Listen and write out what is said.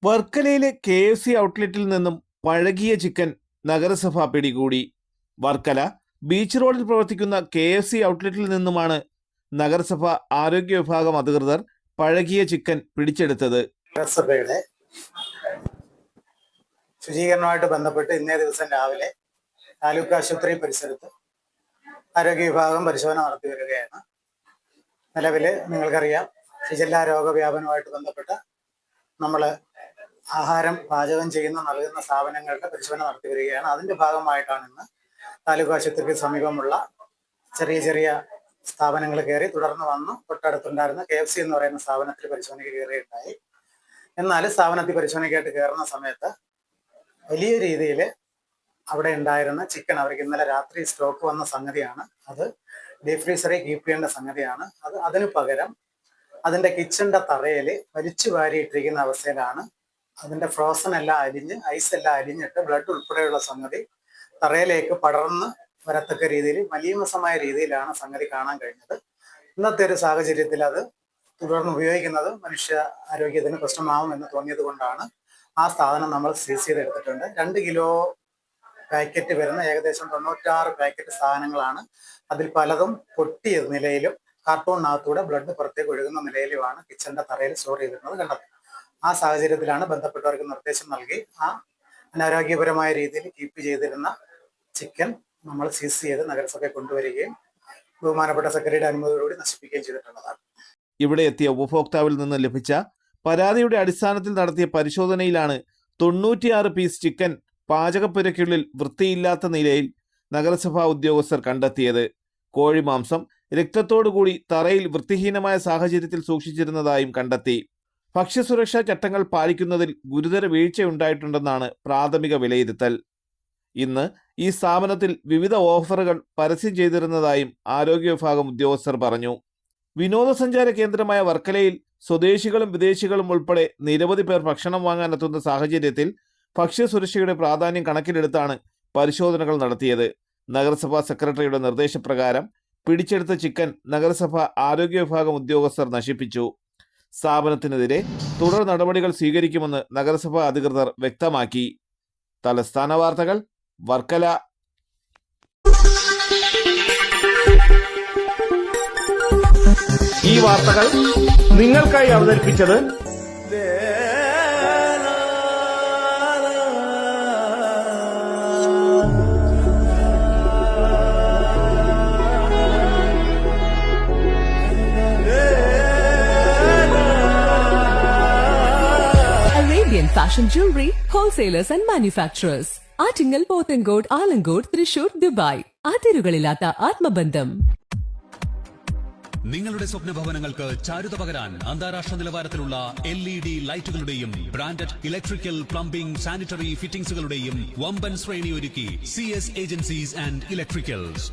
വർക്കലയിലെ KFC ഔട്ട്ലെറ്റിൽ നിന്നും പഴകിയ chicken നഗരസഭ പിടികൂടി. വർക്കല ബീച്ച് റോഡിൽ പ്രവർത്തിക്കുന്ന KFC ഔട്ട്ലെറ്റിൽ നിന്നുമാണ് നഗരസഭ ആരോഗ്യ വിഭാഗം അധികൃതർ പഴകിയ ചിക്കൻ പിടിച്ചെടുത്തത്. നഗരസഭയുടെ ശുചീകരണവുമായിട്ട് ബന്ധപ്പെട്ട് ഇന്നേ ദിവസം രാവിലെ താലൂക്ക് ആശുപത്രി പരിസരത്ത് ആരോഗ്യ വിഭാഗം പരിശോധന നടത്തി വരികയാണ്. നിലവിൽ നിങ്ങൾക്കറിയാം, ഷിഗല്ല രോഗവ്യാപനവുമായിട്ട് ബന്ധപ്പെട്ട് നമ്മൾ ആഹാരം പാചകം ചെയ്യുന്ന നൽകുന്ന സ്ഥാപനങ്ങളുടെ പരിശോധന നടത്തി വരികയാണ്. അതിന്റെ ഭാഗമായിട്ടാണ് ഇന്ന് താലൂക്ക് ആശുപത്രിക്ക് സമീപമുള്ള ചെറിയ ചെറിയ സ്ഥാപനങ്ങൾ കയറി തുടർന്ന് വന്നു തൊട്ടടുത്തുണ്ടായിരുന്ന KFC എന്ന് പറയുന്ന സ്ഥാപനത്തിൽ പരിശോധനയ്ക്ക് കയറിയിട്ടുണ്ടായി. എന്നാൽ സ്ഥാപനത്തിൽ പരിശോധനയ്ക്കായിട്ട് കയറുന്ന സമയത്ത് വലിയ രീതിയിൽ അവിടെ ഉണ്ടായിരുന്ന ചിക്കൻ അവർക്ക് ഇന്നലെ രാത്രി സ്റ്റോക്ക് വന്ന സംഗതിയാണ്. അത് ഡീപ് ഫ്രീസറിൽ കീപ്പ് ചെയ്യേണ്ട സംഗതിയാണ്. അതിന് പകരം അതിന്റെ കിച്ചന്റെ തറയിൽ വലിച്ചു വാരിയിട്ടിരിക്കുന്ന അവസ്ഥയിലാണ്. അതിന്റെ ഫ്രോസൺ എല്ലാം അലിഞ്ഞ് ഐസ് എല്ലാം അലിഞ്ഞിട്ട് ബ്ലഡ് ഉൾപ്പെടെയുള്ള സംഗതി തറയിലേക്ക് പടർന്ന് വരത്തക്ക രീതിയിൽ മലീമസമായ രീതിയിലാണ് സംഗതി കാണാൻ കഴിഞ്ഞത്. ഇന്നത്തെ ഒരു സാഹചര്യത്തിൽ അത് തുടർന്ന് ഉപയോഗിക്കുന്നത് മനുഷ്യ ആരോഗ്യത്തിന് പ്രശ്നമാവും എന്ന് തോന്നിയത് കൊണ്ടാണ് ആ സാധനം നമ്മൾ സീസ് ചെയ്തെടുത്തിട്ടുണ്ട്. 2 കിലോ പാക്കറ്റ് വരുന്ന ഏകദേശം 96 പാക്കറ്റ് സാധനങ്ങളാണ്. അതിൽ പലതും പൊട്ടിയ നിലയിലും കാർട്ടൂണിനകത്തൂടെ ബ്ലഡ് പുറത്തേക്ക് ഒഴുകുന്ന നിലയിലുമാണ് കിച്ചന്റെ തറയിൽ സ്റ്റോർ ചെയ്തിരുന്നത് കണ്ടത്. ആ സാഹചര്യത്തിലാണ് ബന്ധപ്പെട്ടവർക്ക് നിർദ്ദേശം നൽകി ആ അനാരോഗ്യപരമായ രീതിയിൽ കീപ്പ് ചെയ്തിരുന്ന ചിക്കൻ നമ്മൾ സീസ് ചെയ്ത് നഗരസഭയെ കൊണ്ടുവരികയും ബഹുമാനപ്പെട്ട സെക്രട്ടറിയുടെ അനുമതിയോടുകൂടി നശിപ്പിക്കുകയും ചെയ്തിട്ടുള്ളതാണ്. ഇവിടെ എത്തിയ ഉപഭോക്താവിൽ നിന്ന് ലഭിച്ച പരാതിയുടെ അടിസ്ഥാനത്തിൽ നടത്തിയ പരിശോധനയിലാണ് 96 പീസ് ചിക്കൻ പാചകപ്പുരയ്ക്കുള്ളിൽ വൃത്തിയില്ലാത്ത നിലയിൽ നഗരസഭാ ഉദ്യോഗസ്ഥർ കണ്ടെത്തിയത്. കോഴിമാംസം രക്തത്തോടുകൂടി തറയിൽ വൃത്തിഹീനമായ സാഹചര്യത്തിൽ സൂക്ഷിച്ചിരുന്നതായും കണ്ടെത്തി. ഭക്ഷ്യസുരക്ഷാ ചട്ടങ്ങൾ പാലിക്കുന്നതിൽ ഗുരുതര വീഴ്ചയുണ്ടായിട്ടുണ്ടെന്നാണ് പ്രാഥമിക വിലയിരുത്തൽ. ഇന്ന് ഈ സ്ഥാപനത്തിൽ വിവിധ ഓഫറുകൾ പരസ്യം ചെയ്തിരുന്നതായും ആരോഗ്യ വിഭാഗം ഉദ്യോഗസ്ഥർ പറഞ്ഞു. വിനോദസഞ്ചാര കേന്ദ്രമായ വർക്കലയിൽ സ്വദേശികളും വിദേശികളും ഉൾപ്പെടെ നിരവധി പേർ ഭക്ഷണം വാങ്ങാനെത്തുന്ന സാഹചര്യത്തിൽ ഭക്ഷ്യസുരക്ഷയുടെ പ്രാധാന്യം കണക്കിലെടുത്താണ് പരിശോധനകൾ നടത്തിയത്. നഗരസഭാ സെക്രട്ടറിയുടെ നിർദ്ദേശപ്രകാരം പിടിച്ചെടുത്ത ചിക്കൻ നഗരസഭ ആരോഗ്യ വിഭാഗം ഉദ്യോഗസ്ഥർ നശിപ്പിച്ചു. സ്ഥാപനത്തിനെതിരെ തുടർ നടപടികൾ സ്വീകരിക്കുമെന്ന് നഗരസഭാ അധികൃതർ വ്യക്തമാക്കി. തലസ്ഥാന വാർത്തകൾ, വർക്കല. ഈ വാർത്തകൾ നിങ്ങൾക്കായി അവതരിപ്പിച്ചത് Arabian Fashion Jewelry Wholesalers and Manufacturers. Attingal, Pothencode, Alamcode, Thrissur, Dubai. അതിരുകളില്ലാത്ത ആത്മബന്ധം. നിങ്ങളുടെ സ്വപ്ന ഭവനങ്ങൾക്ക് ചാരുത പകരാൻ അന്താരാഷ്ട്ര നിലവാരത്തിലുള്ള LED ലൈറ്റുകളുടെയും ബ്രാൻഡഡ് ഇലക്ട്രിക്കൽ, പ്ലംബിംഗ്, സാനിറ്ററി ഫിറ്റിംഗ്സുകളുടെയും വമ്പൻ ശ്രേണി ഒരുക്കി CS ഏജൻസീസ് ആൻഡ് ഇലക്ട്രിക്കൽസ്.